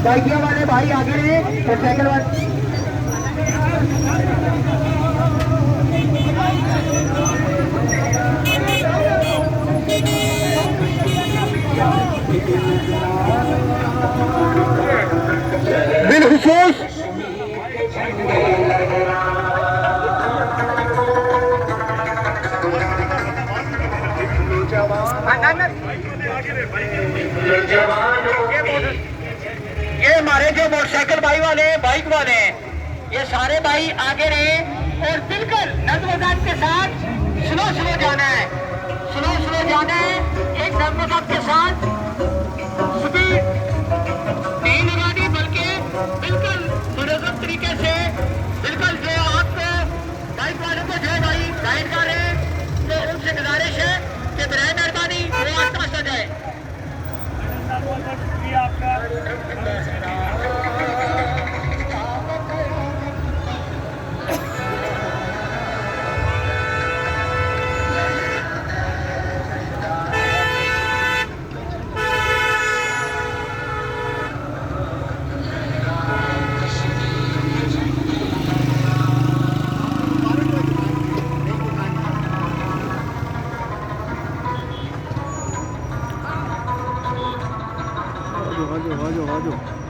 बाइकिया वाले भाई आगे रहे, मोटरसाइकिल वाले बिलखुसूस ये हमारे जो मोटरसाइकिल भाई वाले बाइक वाले हैं, ये सारे भाई आगे रहे और बिल्कुल नज़्म के साथ स्लो स्लो जाना है, स्लो स्लो जाना है। एक नज़्म के साथ स्पीड नहीं लगानी, बल्कि बिल्कुल मुनज़्ज़म तरीके से, बिल्कुल जो आपको बाइक वालों को जो भाई गाइड कर रहे हैं, तो उनसे गुजारिश है कि बराए मेहरबानी वो आस्ता आस्ता जाए। वाजो वाजो वाजो वाजो